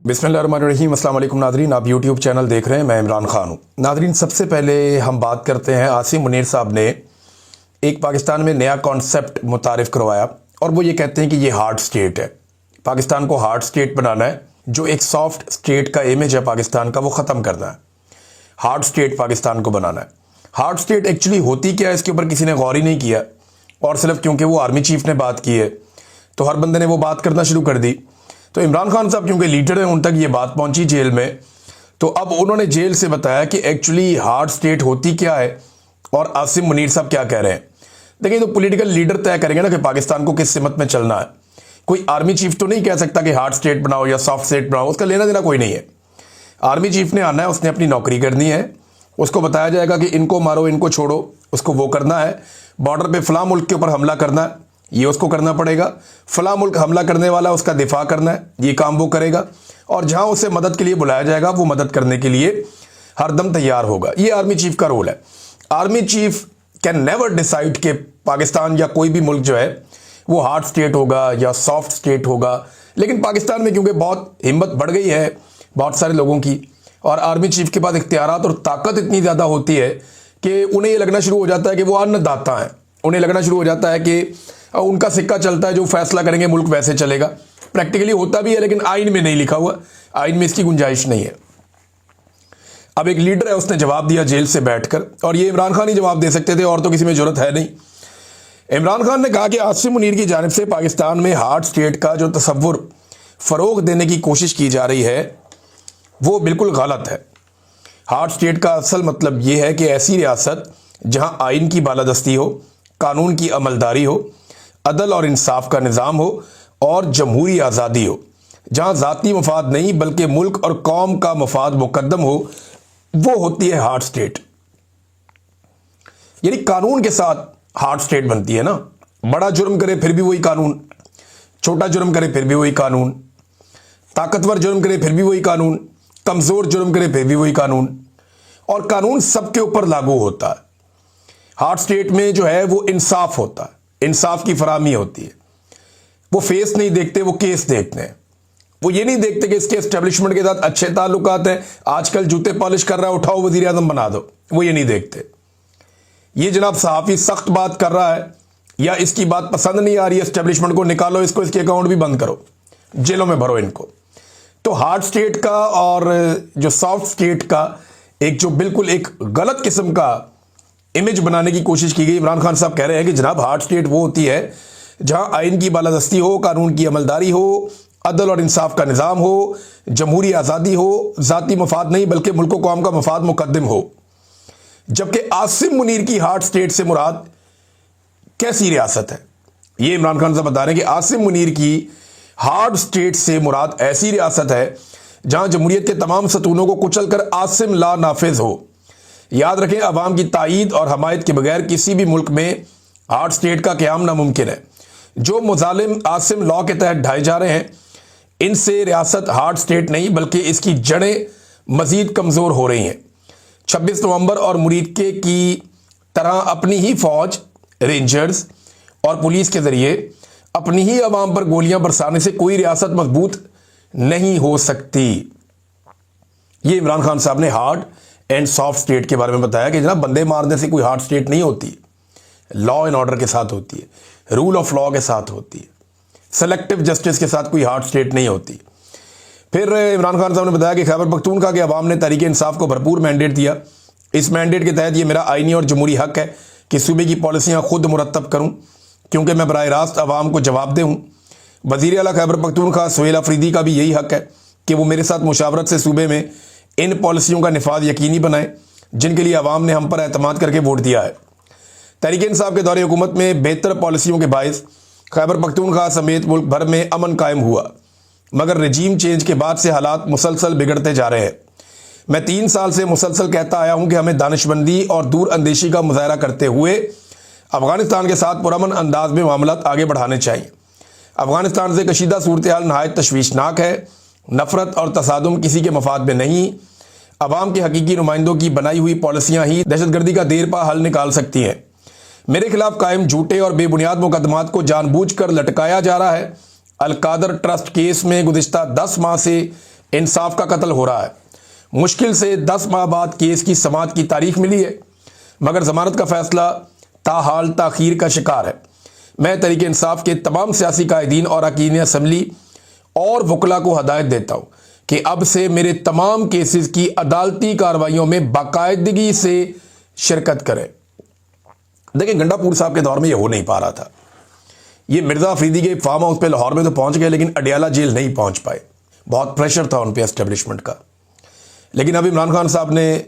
बिस्मिल्लाहिर्रहमानिर्रहीम। अस्सलाम वालेकुम नादरीन, आप यूट्यूब चैनल देख रहे हैं। मैं इमरान खान हूँ। नादरीन, सबसे पहले हम बात करते हैं, आसिम मुनीर साहब ने एक पाकिस्तान में नया कॉन्सेप्ट मुतारिफ करवाया और वो ये कहते हैं कि ये हार्ड स्टेट है। पाकिस्तान को हार्ड स्टेट बनाना है। जो एक सॉफ्ट स्टेट का इमेज है पाकिस्तान का, वो ख़त्म करना है। हार्ड स्टेट पाकिस्तान को बनाना है। हार्ड स्टेट एक्चुअली होती क्या है, इसके ऊपर किसी ने गौर ही नहीं किया, और सिर्फ क्योंकि वो आर्मी चीफ ने बात की है तो हर बंदे ने वो बात करना शुरू कर दी। तो इमरान खान साहब क्योंकि लीडर हैं, उन तक ये बात पहुंची जेल में, तो अब उन्होंने जेल से बताया कि एक्चुअली हार्ड स्टेट होती क्या है और आसिम मुनीर साहब क्या कह रहे हैं। देखिए, तो पॉलिटिकल लीडर तय करेंगे ना कि पाकिस्तान को किस सिमत में चलना है। कोई आर्मी चीफ तो नहीं कह सकता कि हार्ड स्टेट बनाओ या सॉफ्ट स्टेट बनाओ, उसका लेना देना कोई नहीं है। आर्मी चीफ ने आना है, उसने अपनी नौकरी करनी है, उसको बताया जाएगा कि इनको मारो इनको छोड़ो, उसको वो करना है। बॉर्डर पे फलां मुल्क के ऊपर हमला करना है, ये उसको करना पड़ेगा। फलां मुल्क हमला करने वाला, उसका दिफा करना है, ये काम वो करेगा। और जहां उसे मदद के लिए बुलाया जाएगा, वो मदद करने के लिए हरदम तैयार होगा। ये आर्मी चीफ का रोल है। Army chief can never decide कि पाकिस्तान या कोई भी मुल्क जो है वो हार्ड स्टेट होगा या सॉफ्ट स्टेट होगा। लेकिन पाकिस्तान में क्योंकि बहुत हिम्मत बढ़ गई है बहुत सारे लोगों की, और आर्मी चीफ के पास इख्तियारात और ताकत इतनी ज़्यादा होती है कि उन्हें ये लगना शुरू हो जाता है कि वो अन्नदाता हैं। उन्हें लगना शुरू हो जाता है कि उनका सिक्का चलता है, जो फैसला करेंगे मुल्क वैसे चलेगा। प्रैक्टिकली होता भी है, लेकिन आइन में नहीं लिखा हुआ, आइन में इसकी गुंजाइश नहीं है। अब एक लीडर है, उसने जवाब दिया जेल से बैठकर, और ये इमरान खान ही जवाब दे सकते थे, और तो किसी में जरूरत है नहीं। इमरान खान ने कहा कि आसिम मुनीर की जानिब से पाकिस्तान में हार्ड स्टेट का जो तसव्वुर फरोग देने की कोशिश की जा रही है वो बिल्कुल गलत है। हार्ड स्टेट का असल मतलब यह है कि ऐसी रियासत जहां आइन की बालादस्ती हो, कानून की अमलदारी हो, अदल और इंसाफ का निज़ाम हो और जमहूरी आज़ादी हो, जहां ज़ाती मफाद नहीं बल्कि मुल्क और कौम का मफाद मुकद्दम हो, वो होती है हार्ड स्टेट। यानी कानून के साथ हार्ड स्टेट बनती है ना। बड़ा जुर्म करे फिर भी वही कानून, छोटा जुर्म करे फिर भी वही कानून, ताकतवर जुर्म करे फिर भी वही कानून, कमज़ोर जुर्म करे फिर भी वही कानून, और कानून सबके ऊपर लागू होता है। हार्ड स्टेट में जो है वो इंसाफ होता है, इंसाफ की फराहमी होती है। वो फेस नहीं देखते, वो केस देखते हैं। वो ये नहीं देखते कि इसके एस्टेब्लिशमेंट के साथ अच्छे ताल्लुकात हैं, आजकल जूते पॉलिश कर रहा है, उठाओ वजीर आजम बना दो। वो ये नहीं देखते। ये जनाब सहाफ़ी सख्त बात कर रहा है या इसकी बात पसंद नहीं आ रही है एस्टेब्लिशमेंट को, निकालो इसको, इसके अकाउंट भी बंद करो, जेलों में भरो इनको। तो हार्ड स्टेट का और जो सॉफ्ट स्टेट का एक जो बिल्कुल एक गलत किस्म का इमेज बनाने की कोशिश की गई। इमरान खान साहब कह रहे हैं कि जनाब हार्ड स्टेट वो होती है जहां आइन की बालादस्ती हो, कानून की अमलदारी हो, अदल और इंसाफ का निज़ाम हो, जमहूरी आज़ादी हो, ज़ाती मफाद नहीं बल्कि मुल्क व कौम का मफाद मुकद्दम हो। जबकि आसिम मुनीर की हार्ड स्टेट से मुराद कैसी रियासत है, ये इमरान खान साहब बता रहे हैं कि आसिम मुनीर की हार्ड स्टेट से मुराद ऐसी रियासत है जहां जमहूरियत के तमाम सतूनों को कुचल कर आसिम ला नाफिज हो। याद रखें, अवाम की ताईद और हमायत के बगैर किसी भी मुल्क में हार्ड स्टेट का क़याम नामुमकिन है। जो मुजालिम आसिम लॉ के तहत ढाए जा रहे हैं, इनसे रियासत हार्ड स्टेट नहीं बल्कि इसकी जड़ें मजीद कमज़ोर हो रही हैं। 26 नवंबर और मुरीदके की तरह अपनी ही फौज, रेंजर्स और पुलिस के ज़रिए अपनी ही अवाम पर गोलियां बरसाने से कोई रियासत मजबूत नहीं हो सकती। ये इमरान खान साहब ने हार्ड एंड सॉफ्ट स्टेट के बारे में बताया कि जनाब बंदे मारने से कोई हार्ड स्टेट नहीं होती, लॉ एंड ऑर्डर के साथ होती है, रूल ऑफ लॉ के साथ होती है, सेलेक्टिव जस्टिस के साथ कोई हार्ड स्टेट नहीं होती। फिर इमरान खान साहब ने बताया कि खैबर पख्तूनख्वा के अवाम ने तहरीक इंसाफ को भरपूर मैंडेट दिया। इस मैंडेट के तहत ये मेरा आइनी और जमहूरी हक है कि सूबे की पॉलिसियाँ खुद मुरतब करूँ, क्योंकि मैं बराह रास्त अवाम को जवाबदेह हूँ। वज़ीर आला खैबर पख्तूनख्वा सुहेल अफरीदी का भी यही हक है कि वो मेरे साथ मुशावरत से सूबे में इन पॉलिसियों का निफाज यकीनी बनाए जिनके लिए अवाम ने हम पर एतमाद करके वोट दिया है। तहरीक इंसाफ के दौरे हुकूमत में बेहतर पॉलिसियों के बायस खैबर पख्तूनख्वा समेत मुल्क भर में अमन कायम हुआ, मगर रजीम चेंज के बाद से हालात मुसलसल बिगड़ते जा रहे हैं। मैं 3 साल से मुसलसल कहता आया हूं कि हमें दानिशमंदी और दूर अंदेशी का मुजाहरा करते हुए अफगानिस्तान के साथ पुरअमन अंदाज में मामलात आगे बढ़ाने चाहिए। अफगानिस्तान से कशीदा सूरत हाल नहायत तशवीशनाक है। नफरत और तसादुम किसी के मफाद में नहीं। अवाम के हकीकी नुमाइंदों की बनाई हुई पॉलिसियाँ ही दहशतगर्दी का देर पा हल निकाल सकती हैं। मेरे खिलाफ कायम झूठे और बेबुनियाद मुकदमात को जानबूझकर लटकाया जा रहा है। अलकादर ट्रस्ट केस में गुज़िश्ता 10 माह से इंसाफ का कत्ल हो रहा है। मुश्किल से 10 माह बाद केस की समाअत की तारीख मिली है, मगर जमानत का फैसला ताहाल ताखीर का शिकार है। मैं तरीके इंसाफ के तमाम सियासी कायदीन और अरकान असम्बली और वकला को हदायत देता हूँ कि अब से मेरे तमाम केसेस की अदालती कार्रवाइयों में बाकायदगी से शिरकत करें। देखिए, गंडापुर साहब के दौर में ये हो नहीं पा रहा था। ये मिर्जा अफरीदी के फार्म हाउस पे लाहौर में तो पहुंच गए, लेकिन अडियाला जेल नहीं पहुंच पाए। बहुत प्रेशर था उन पे एस्टेब्लिशमेंट का। लेकिन अब इमरान खान साहब ने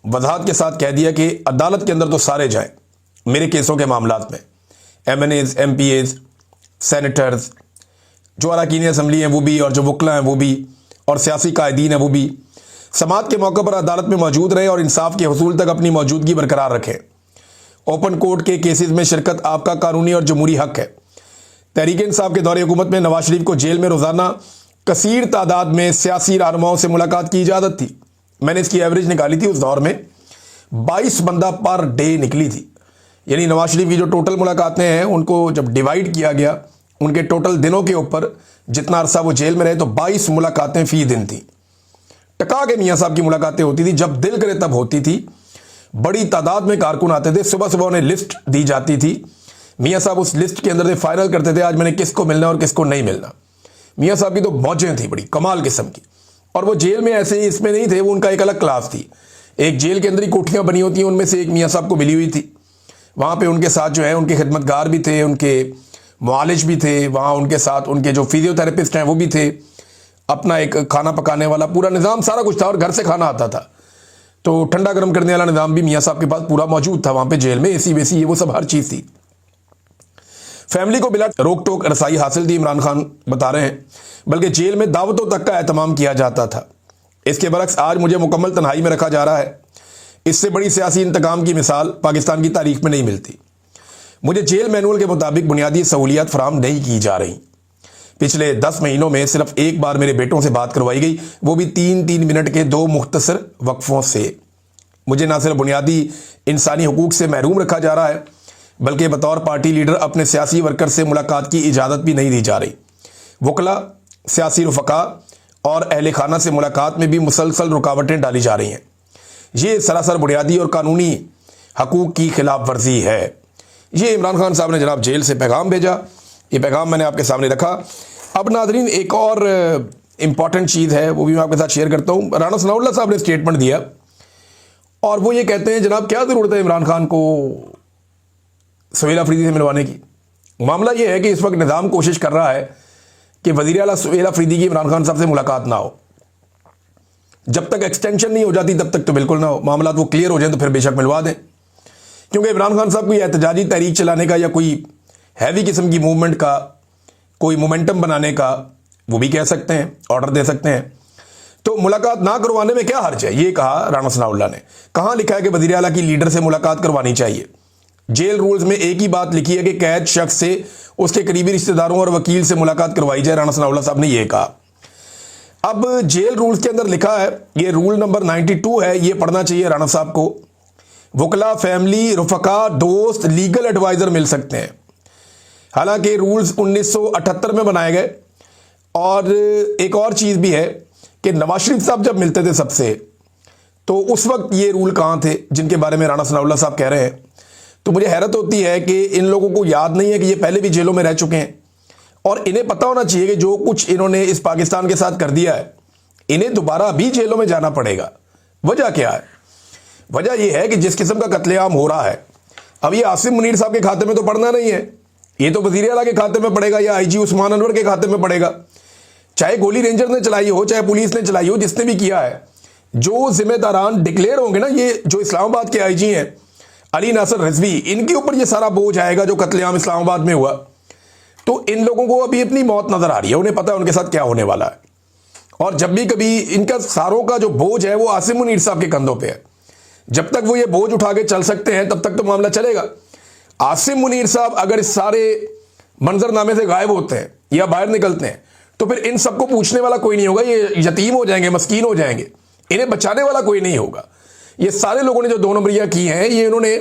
वजाहत के साथ कह दिया कि अदालत के अंदर तो सारे जाएं मेरे केसों के मामलात में, MNAs, MPAs, सेनेटर्स, जो अरकान असम्बली हैं वो भी, और जो वकला हैं वो भी, और सियासी कायदीन हैं वो भी, समाअत के मौके पर अदालत में मौजूद रहे और इंसाफ के हसूल तक अपनी मौजूदगी बरकरार रखें। ओपन कोर्ट के केसेस में शिरकत आपका कानूनी और जमहूरी हक है। तहरीक इंसाफ के दौरे हुकूमत में नवाज शरीफ को जेल में रोजाना कसीर तादाद में सियासी रहनुमाओं से मुलाकात की इजाजत थी। मैंने इसकी एवरेज निकाली थी, उस दौर में 22 बंदा पर डे निकली थी। यानी नवाज शरीफ की जो टोटल मुलाकातें हैं उनको जब डिवाइड किया गया उनके टोटल दिनों के ऊपर, जितना अरसा वो जेल में रहे, तो 22 मुलाकातें फी दिन थी। टका के मियाँ साहब की मुलाकातें होती थी, जब दिल करे तब होती थी। बड़ी तादाद में कारकुन आते थे, सुबह सुबह उन्हें लिस्ट दी जाती थी। मियाँ साहब उस लिस्ट के अंदर से फाइनल करते थे आज मैंने किसको मिलना और किसको नहीं मिलना। मियाँ साहब की तो मौजें थी बड़ी कमाल किस्म की। और वो जेल में ऐसे ही इसमें नहीं थे, वो उनका एक अलग क्लास थी। एक जेल के अंदर ही कोठियाँ बनी होती हैं, उनमें से एक मियाँ साहब को मिली हुई थी। वहाँ पे उनके साथ जो है उनके खिदमतगार भी थे, उनके मुआलिज भी थे, वहाँ उनके साथ उनके जो फिजियोथेरेपिस्ट हैं वो भी थे, अपना एक खाना पकाने वाला पूरा निज़ाम सारा कुछ था, और घर से खाना आता था। तो ठंडा गर्म करने वाला निज़ाम भी मियाँ साहब के पास पूरा मौजूद था वहाँ पे जेल में। AC वेसी ये वो सब हर चीज़ थी। फैमिली को बिला रोक टोक रसाई हासिल थी, इमरान खान बता रहे हैं, बल्कि जेल में दावतों तक का एहतमाम किया जाता था। इसके बरक्स आज मुझे मुकम्मल तन्हाई में रखा जा रहा है। इससे बड़ी सियासी इंतकाम की मिसाल पाकिस्तान की तारीख में नहीं मिलती। मुझे जेल मैनुअल के मुताबिक बुनियादी सहूलियात फराम नहीं की जा रही। पिछले 10 महीनों में सिर्फ एक बार मेरे बेटों से बात करवाई गई, वो भी 3-3 मिनट के 2 मुख्तसर वक्फों से। मुझे ना सिर्फ बुनियादी इंसानी हुकूक से महरूम रखा जा रहा है, बल्कि बतौर पार्टी लीडर अपने सियासी वर्कर से मुलाकात की इजाज़त भी नहीं दी जा रही। वकला, सियासी रफ़का और अहले खाना से मुलाकात में भी मुसलसल रुकावटें डाली जा रही हैं। ये सरासर बुनियादी और कानूनी हकूक़ की खिलाफ वर्जी है। ये इमरान खान साहब ने जनाब जेल से पैगाम भेजा। ये पैगाम मैंने आपके सामने रखा। अब नाज़रीन, एक और इम्पॉर्टेंट चीज़ है, वो भी मैं आपके साथ शेयर करता हूँ। राना सनाउल्लाह साहब ने स्टेटमेंट दिया और वो ये कहते हैं, जनाब क्या ज़रूरत है इमरान खान को सुहेल अफरीदी से मिलवाने की। मामला ये है कि इस वक्त निज़ाम कोशिश कर रहा है कि वज़ीर आला सुहेल अफरीदी की इमरान खान साहब से मुलाकात ना हो। जब तक एक्सटेंशन नहीं हो जाती तब तक तो बिल्कुल ना हो। मामला वो क्लियर हो जाए तो फिर बेशक मिलवा दें, क्योंकि इमरान खान साहब कोई एहतजाजी तहरीक चलाने का या कोई हैवी किस्म की मूवमेंट का, कोई मोमेंटम बनाने का वो भी कह सकते हैं, ऑर्डर दे सकते हैं। तो मुलाकात ना करवाने में क्या हर्ज है, ये कहा राना सनाउल्लाह ने। कहाँ लिखा है कि वज़ीर आला की लीडर से मुलाकात करवानी चाहिए? जेल रूल्स में एक ही बात लिखी है कि कैद शख्स से उसके करीबी रिश्तेदारों और वकील से मुलाकात करवाई जाए। राना सनाउल्लाह साहब ने यह कहा। अब जेल रूल्स के अंदर लिखा है, ये रूल नंबर 92 है, ये पढ़ना चाहिए राना साहब को। वकला, फैमिली, रफ़का, दोस्त, लीगल एडवाइज़र मिल सकते हैं। हालांकि रूल्स 1978 में बनाए गए। और एक और चीज़ भी है कि नवाज शरीफ साहब जब मिलते थे सबसे, तो उस वक्त ये रूल कहाँ थे जिनके बारे में राना सनाउल्लाह साहब कह रहे हैं। तो मुझे हैरत होती है कि इन लोगों को याद नहीं है कि ये पहले भी जेलों में रह चुके हैं, और इन्हें पता होना चाहिए कि जो कुछ इन्होंने इस पाकिस्तान के साथ कर दिया है, इन्हें दोबारा भी जेलों में जाना पड़ेगा। वजह क्या है? वजह यह है कि जिस किस्म का कत्लेआम हो रहा है, अब ये आसिम मुनीर साहब के खाते में तो पड़ना नहीं है, ये तो वज़ीर आला के खाते में पड़ेगा या IG उस्मान अनवर के खाते में पड़ेगा। चाहे गोली रेंजर ने चलाई हो, चाहे पुलिस ने चलाई हो, जिसने भी किया है, जो जिम्मेदारान डिक्लेयर होंगे ना, ये जो इस्लामाबाद के IG हैं अली नासर रिजवी, इनके ऊपर ये सारा बोझ आएगा जो कत्लेआम इस्लामाबाद में हुआ। तो इन लोगों को अभी अपनी मौत नजर आ रही है, उन्हें पता है उनके साथ क्या होने वाला है। और जब भी कभी इनका सारों का जो बोझ है वो आसिम मुनीर साहब के कंधों पे है। जब तक वो ये बोझ उठा के चल सकते हैं तब तक तो मामला चलेगा। आसिम मुनीर साहब अगर इस सारे मंजरनामे से गायब होते हैं या बाहर निकलते हैं तो फिर इन सबको पूछने वाला कोई नहीं होगा। ये यतीम हो जाएंगे, मस्कीन हो जाएंगे, इन्हें बचाने वाला कोई नहीं होगा। ये सारे लोगों ने जो 2 नंबरियां की हैं, ये इन्होंने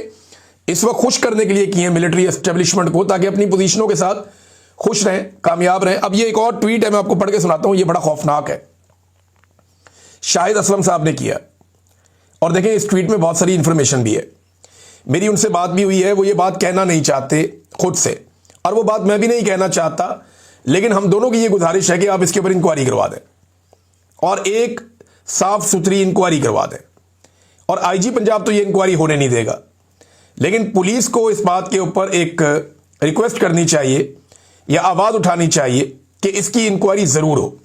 इस वक्त खुश करने के लिए की हैं मिलिट्री एस्टेब्लिशमेंट को, ताकि अपनी पोजीशनों के साथ खुश रहें, कामयाब रहें। अब ये एक और ट्वीट है, मैं आपको पढ़ के सुनाता हूं, ये बड़ा खौफनाक है। शाहिद असलम साहब ने किया। और देखें इस ट्वीट में बहुत सारी इंफॉर्मेशन भी है। मेरी उनसे बात भी हुई है, वो ये बात कहना नहीं चाहते खुद से, और वो बात मैं भी नहीं कहना चाहता, लेकिन हम दोनों की ये गुजारिश है कि आप इसके ऊपर इंक्वायरी करवा दें और एक साफ सुथरी इंक्वायरी करवा दें। और आईजी पंजाब तो ये इंक्वायरी होने नहीं देगा, लेकिन पुलिस को इस बात के ऊपर एक रिक्वेस्ट करनी चाहिए या आवाज उठानी चाहिए कि इसकी इंक्वायरी जरूर हो।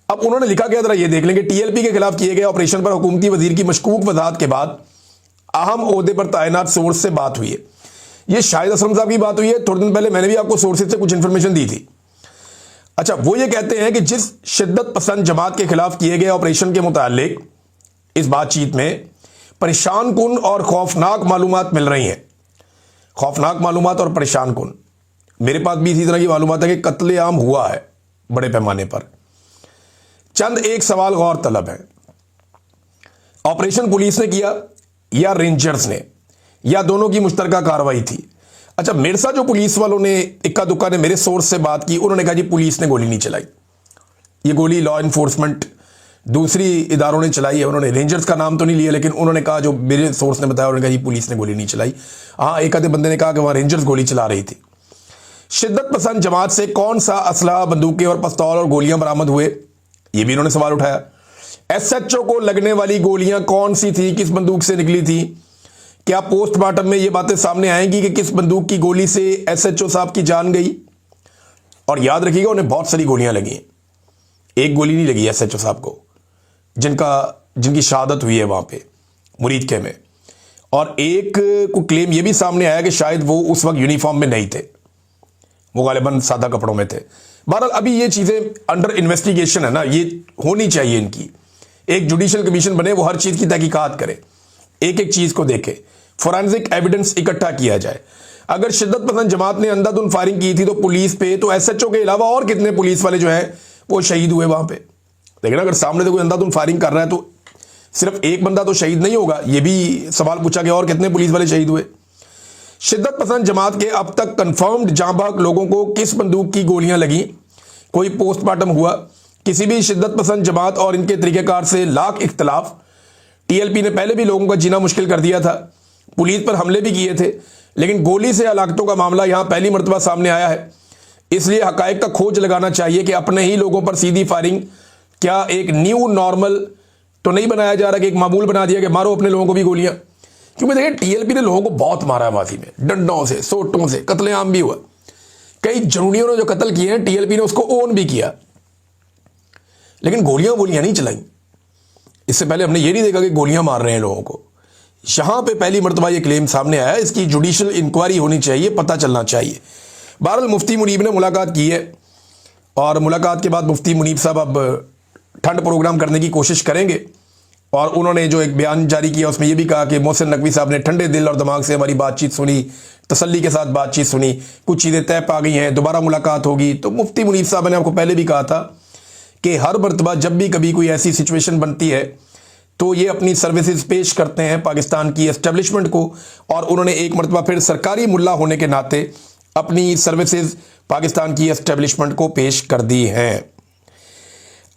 अब उन्होंने लिखा क्या, जरा ये देख लेंगे। टीएलपी के खिलाफ किए गए ऑपरेशन पर हुकूमती वजीर की मशकूक वजाहत के बाद अहम ओहदे पर तैनात सोर्स से बात हुई है। ये शाहिद असलम साहब की बात हुई है। थोड़े दिन पहले मैंने भी आपको सोर्सेज से कुछ इंफॉर्मेशन दी थी। अच्छा, वो ये कहते हैं कि जिस शिद्दत पसंद जमात के खिलाफ किए गए ऑपरेशन के मुतालिक इस बातचीत में परेशान कुन और खौफनाक मालूमात मिल रही हैं। खौफनाक मालूमात और परेशान कुन। मेरे पास भी इसी तरह की मालूमात है कि कत्लेआम हुआ है बड़े पैमाने पर। चंद एक सवाल गौर तलब है, ऑपरेशन पुलिस ने किया या रेंजर्स ने, या दोनों की मुश्तरका कार्रवाई थी? अच्छा, मेरे साथ जो पुलिस वालों ने इक्का दुक्का ने मेरे सोर्स से बात की, उन्होंने कहा जी पुलिस ने गोली नहीं चलाई, ये गोली लॉ इन्फोर्समेंट दूसरी इदारों ने चलाई है। उन्होंने रेंजर्स का नाम तो नहीं लिया, लेकिन उन्होंने कहा, जो मेरे सोर्स ने बताया, उन्होंने कहा जी पुलिस ने गोली नहीं चलाई। हाँ, एक आधे बंदे ने कहा कि वहां रेंजर्स गोली चला रही थी। शिद्दत पसंद जमात से कौन सा असला, बंदूकें और पिस्तौल और गोलियां बरामद हुए, ये भी इन्होंने सवाल उठाया। एसएचओ को लगने वाली गोलियां कौन सी थी, किस बंदूक से निकली थी? क्या पोस्टमार्टम में ये बातें सामने आएंगी कि किस बंदूक की गोली से एसएचओ साहब की जान गई? और याद रखिएगा, उन्हें बहुत सारी गोलियां लगी, एक गोली नहीं लगी एसएचओ साहब को, जिनकी शहादत हुई है वहां पे मुरीद के में। और एक को क्लेम ये भी सामने आया कि शायद वो उस वक्त यूनिफॉर्म में नहीं थे, वो गालिबन सादा कपड़ों में थे। बहरहाल अभी ये चीजें अंडर इन्वेस्टिगेशन है ना, ये होनी चाहिए इनकी। एक जुडिशियल कमीशन बने, वो हर चीज की तहकीकात करे, एक एक चीज को देखे, फोरेंसिक एविडेंस इकट्ठा किया जाए। अगर शिद्दत पसंद जमात ने अंधाधुंध फायरिंग की थी तो पुलिस पे, तो एसएचओ के अलावा और कितने पुलिस वाले जो हैं वो शहीद हुए वहां पे? लेकिन अगर सामने से कोई अंधाधुंध फायरिंग कर रहा है तो सिर्फ एक बंदा तो शहीद नहीं होगा, ये भी सवाल पूछा गया और कितने पुलिस वाले शहीद हुए? शिद्दत पसंद जमात के अब तक कंफर्म्ड जांबाज लोगों को किस बंदूक की गोलियां लगी? कोई पोस्टमार्टम हुआ? किसी भी शिद्दत पसंद जमात और इनके तरीकेकार से लाख इख्तलाफ। टीएलपी ने पहले भी लोगों का जीना मुश्किल कर दिया था, पुलिस पर हमले भी किए थे, लेकिन गोली से हलाकतों का मामला यहां पहली मरतबा सामने आया है। इसलिए हकायक का खोज लगाना चाहिए कि अपने ही लोगों पर सीधी फायरिंग क्या एक न्यू नॉर्मल तो नहीं बनाया जा रहा कि एक मामूल बना दिया कि मारो अपने लोगों को भी गोलियां? क्योंकि देखिए टीएलपी ने लोगों को बहुत मारा है माफी में, डंडों से, सोटों से, कत्लेआम भी हुआ। कई जनूनियों ने जो कत्ल किए हैं टीएलपी ने उसको ओन भी किया, लेकिन गोलियां नहीं चलाई। इससे पहले हमने ये नहीं देखा कि गोलियां मार रहे हैं लोगों को। यहां पे पहली मरतबा ये क्लेम सामने आया, इसकी जुडिशियल इंक्वायरी होनी चाहिए, पता चलना चाहिए। बहरहाल मुफ्ती मुनीब ने मुलाकात की है और मुलाकात के बाद मुफ्ती मुनीब साहब अब ठंड प्रोग्राम करने की कोशिश करेंगे। और उन्होंने जो एक बयान जारी किया उसमें यह भी कहा कि मोहसिन नकवी साहब ने ठंडे दिल और दिमाग से हमारी बातचीत सुनी, तसल्ली के साथ बातचीत सुनी, कुछ चीज़ें तय पा गई हैं, दोबारा मुलाकात होगी। तो मुफ्ती मुनीब साहब ने आपको पहले भी कहा था कि हर मरतबा जब भी कभी कोई ऐसी सिचुएशन बनती है तो ये अपनी सर्विसेज पेश करते हैं पाकिस्तान की एस्टेब्लिशमेंट को, और उन्होंने एक मरतबा फिर सरकारी मुल्ला होने के नाते अपनी सर्विसेज पाकिस्तान की एस्टेब्लिशमेंट को पेश कर दी हैं।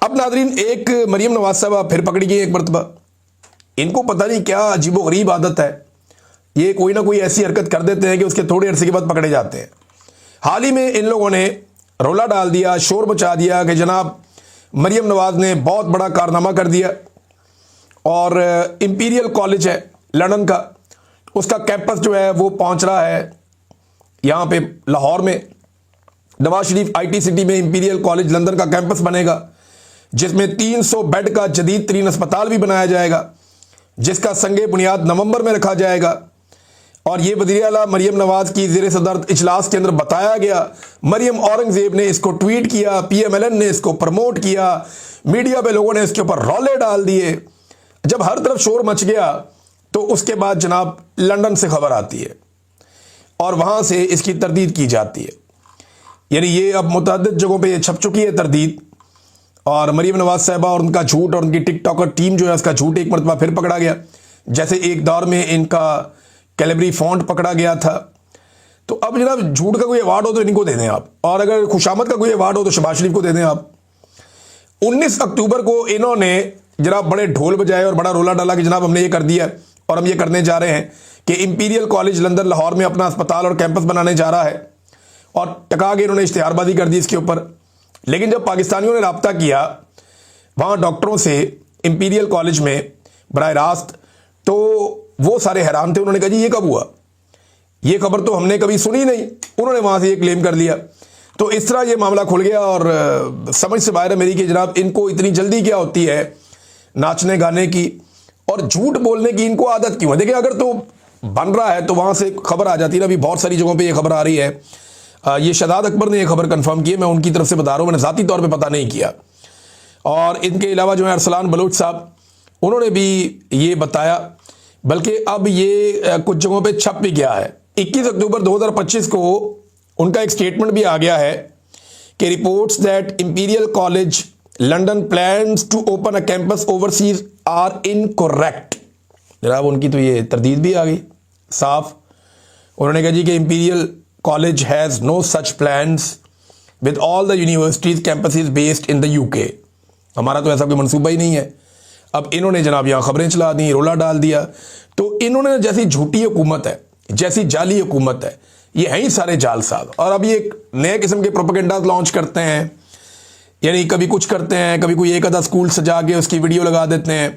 अब नादरीन, एक मरियम नवाज साहब फिर पकड़ी गई एक मरतबा। इनको पता नहीं क्या अजीबोगरीब आदत है, ये कोई ना कोई ऐसी हरकत कर देते हैं कि उसके थोड़े अरसे के बाद पकड़े जाते हैं। हाल ही में इन लोगों ने रौला डाल दिया, शोर मचा दिया कि जनाब मरियम नवाज ने बहुत बड़ा कारनामा कर दिया और इंपीरियल कॉलेज है लंदन का, उसका कैंपस जो है वो पहुंच रहा है यहाँ पे लाहौर में, नवाज शरीफ आईटी सिटी में इंपीरियल कॉलेज लंदन का कैंपस बनेगा, जिसमें 300 बेड का जदीद तरीन अस्पताल भी बनाया जाएगा, जिसका संगे बुनियाद नवंबर में रखा जाएगा। और ये वज़ीर आला मरियम नवाज की ज़ेर सदर इजलास के अंदर बताया गया। मरियम औरंगजेब ने इसको ट्वीट किया, पीएमएलएन ने इसको प्रमोट किया, मीडिया पे लोगों ने इसके ऊपर रौले डाल दिए। जब हर तरफ शोर मच गया तो उसके बाद जनाब लंदन से खबर आती है और वहां से इसकी तरदीद की जाती है। यानी ये अब मुतअद्दिद जगहों पे छप चुकी है तरदीद, और मरियम नवाज साहबा और उनका झूठ और उनकी टिकटॉकर टीम जो है उसका झूठ एक मरतबा फिर पकड़ा गया। जैसे एक दौर में इनका कैलेबरी फॉन्ट पकड़ा गया था। तो अब जनाब झूठ का कोई अवार्ड हो तो इनको दे दें आप, और अगर खुशामद का कोई अवार्ड हो तो शहबाज शरीफ को दे दें आप। 19 अक्टूबर को इन्होंने जनाब बड़े ढोल बजाए और बड़ा रोला डाला कि जनाब हमने ये कर दिया है और हम ये करने जा रहे हैं कि इंपीरियल कॉलेज लंदन लाहौर में अपना अस्पताल और कैंपस बनाने जा रहा है, और टका के इन्होंने इश्तिहारबाजी कर दी इसके ऊपर। लेकिन जब पाकिस्तानियों ने रब्ता किया वहाँ डॉक्टरों से इंपीरियल कॉलेज में बराह रास्त, तो वो सारे हैरान थे। उन्होंने कहा जी ये कब हुआ, ये खबर तो हमने कभी सुनी नहीं। उन्होंने वहाँ से ये क्लेम कर लिया। तो इस तरह ये मामला खुल गया और समझ से बाहर है मेरी कि जनाब इनको इतनी जल्दी क्या होती है नाचने गाने की और झूठ बोलने की, इनको आदत क्यों है। देखिए अगर तो बन रहा है तो वहाँ से खबर आ जाती है ना। अभी बहुत सारी जगहों पे ये खबर आ रही है। ये शहजाद अकबर ने ये खबर कंफर्म की है, मैं उनकी तरफ से बता रहा हूँ, मैंने ज़ाती तौर पे पता नहीं किया। और इनके अलावा जो है अरसलान बलोच साहब, उन्होंने भी ये बताया, बल्कि अब ये कुछ जगहों पे छप भी गया है। 21 अक्टूबर 2025 को उनका एक स्टेटमेंट भी आ गया है कि reports that Imperial College London plans to open a campus overseas are incorrect. जनाब उनकी तो ये तरदीद भी आ गई साफ। उन्होंने कहा जी कि Imperial College has no such plans with all the universities campuses based in the UK. हमारा तो ऐसा कोई मंसूबा ही नहीं है। अब इन्होंने जनाब यहाँ खबरें चला दी, रोला डाल दिया। तो इन्होंने जैसी झूठी हुकूमत है, जैसी जाली हुकूमत है, ये हैं ही सारे जालसाज। और अब ये एक नए किस्म के प्रोपेगेंडा लॉन्च करते हैं, यानी कभी कुछ करते हैं, कभी कोई एक आधा स्कूल सजा के उसकी वीडियो लगा देते हैं।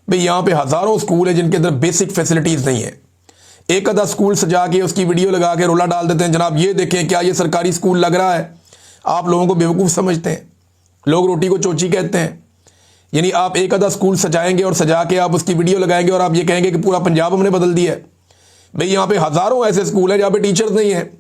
भाई यहाँ पे हज़ारों स्कूल है जिनके अंदर बेसिक फैसिलिटीज़ नहीं है। एक आधा स्कूल सजा के उसकी वीडियो लगा के रोला डाल देते हैं, जनाब ये देखें क्या ये सरकारी स्कूल लग रहा है। आप लोगों को बेवकूफ़ समझते हैं, लोग रोटी को चोची कहते हैं। यानी आप एक आधा स्कूल सजाएंगे और सजा के आप उसकी वीडियो लगाएंगे और आप ये कहेंगे कि पूरा पंजाब हमने बदल दिया है। भाई यहाँ पे हज़ारों ऐसे स्कूल हैं जहाँ पे टीचर्स नहीं हैं,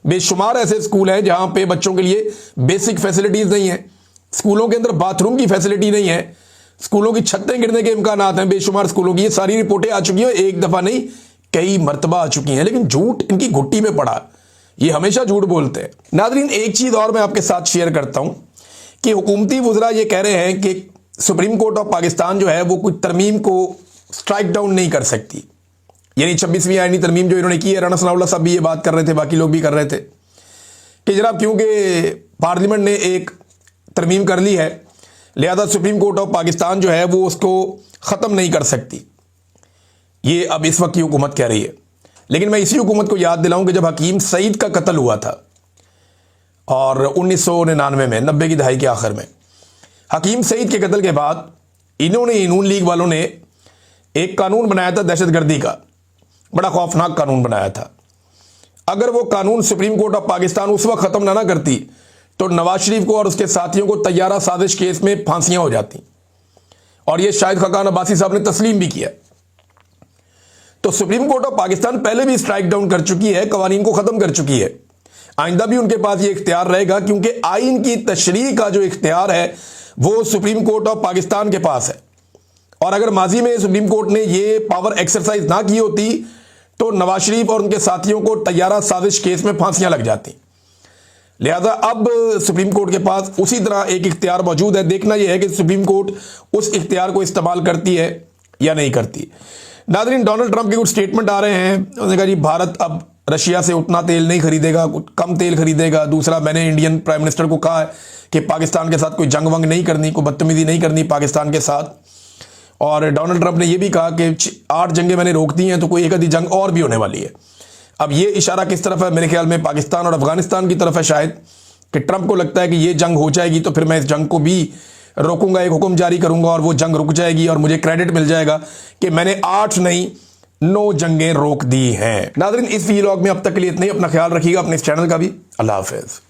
बेशुमार ऐसे स्कूल हैं जहाँ पे बच्चों के लिए बेसिक फैसिलिटीज़ नहीं है, स्कूलों के अंदर बाथरूम की फैसिलिटी नहीं है, स्कूलों की छतें गिरने के इम्कानात हैं बेशुमार स्कूलों की। ये सारी रिपोर्टें आ चुकी हैं, एक दफ़ा नहीं कई मरतबा आ चुकी हैं। लेकिन झूठ इनकी घुट्टी में पड़ा, ये हमेशा झूठ बोलते हैं। नाज़रीन एक चीज़ और मैं आपके साथ शेयर करता हूँ कि हुकूमती वुज़रा ये कह रहे हैं कि सुप्रीम कोर्ट ऑफ पाकिस्तान जो है वो कुछ तरमीम को स्ट्राइक डाउन नहीं कर सकती। यानी 26वीं आईनी तरमीम जो इन्होंने की है, राना सनाउल्लाह साहब भी ये बात कर रहे थे, बाकी लोग भी कर रहे थे कि जनाब क्योंकि पार्लियामेंट ने एक तरमीम कर ली है, लिहाजा सुप्रीम कोर्ट ऑफ पाकिस्तान जो है वो उसको ख़त्म नहीं कर सकती। ये अब इस वक्त की हुकूमत कह रही है। लेकिन मैं इसी हुकूमत को याद दिलाऊं कि जब हकीम सईद का कत्ल हुआ था और 1999 में, 90 की दहाई के आखिर में, हकीम सईद के कत्ल के बाद इन्होंने, नून लीग वालों ने एक कानून बनाया था दहशतगर्दी का, बड़ा खौफनाक कानून बनाया था। अगर वो कानून सुप्रीम कोर्ट ऑफ पाकिस्तान उस वक्त ख़त्म ना करती तो नवाज शरीफ को और उसके साथियों को तैयारा साजिश केस में फांसियां हो जाती, और ये शाहिद खाकान अब्बासी साहब ने तस्लीम भी किया। तो सुप्रीम कोर्ट ऑफ पाकिस्तान पहले भी स्ट्राइक डाउन कर चुकी है, कवानीन को ख़त्म कर चुकी है। आइंदा भी उनके पास ये इख्तियार रहेगा, क्योंकि आइन की तशरीह का जो इख्तियार है वो सुप्रीम कोर्ट ऑफ पाकिस्तान के पास है। और अगर माजी में सुप्रीम कोर्ट ने ये पावर एक्सरसाइज ना की होती तो नवाज शरीफ और उनके साथियों को तैयारा साजिश केस में फांसियां लग जाती। लिहाजा अब सुप्रीम कोर्ट के पास उसी तरह एक इख्तियार मौजूद है। देखना यह है कि सुप्रीम कोर्ट उस इख्तियार को इस्तेमाल करती है या नहीं करती। नाज़रीन डोनाल्ड ट्रंप के कुछ स्टेटमेंट आ रहे हैं। उन्होंने कहा जी भारत अब रशिया से उतना तेल नहीं खरीदेगा, कम तेल खरीदेगा। दूसरा, मैंने इंडियन प्राइम मिनिस्टर को कहा है कि पाकिस्तान के साथ कोई जंग वंग नहीं करनी, कोई बदतमीजी नहीं करनी पाकिस्तान के साथ। और डोनाल्ड ट्रंप ने यह भी कहा कि 8 जंगें मैंने रोक दी हैं तो कोई एक आधी जंग और भी होने वाली है। अब ये इशारा किस तरफ है? मेरे ख्याल में पाकिस्तान और अफगानिस्तान की तरफ है शायद, कि ट्रंप को लगता है कि ये जंग हो जाएगी तो फिर मैं इस जंग को भी रोकूंगा, एक हुक्म जारी करूंगा और वो जंग रुक जाएगी और मुझे क्रेडिट मिल जाएगा कि मैंने 8 नहीं 9 जंगें रोक दी हैं। नाज़रीन इस व्लॉग में अब तक के लिए इतना ही। अपना ख्याल रखिएगा, अपने इस चैनल का भी। अल्लाह हाफिज़।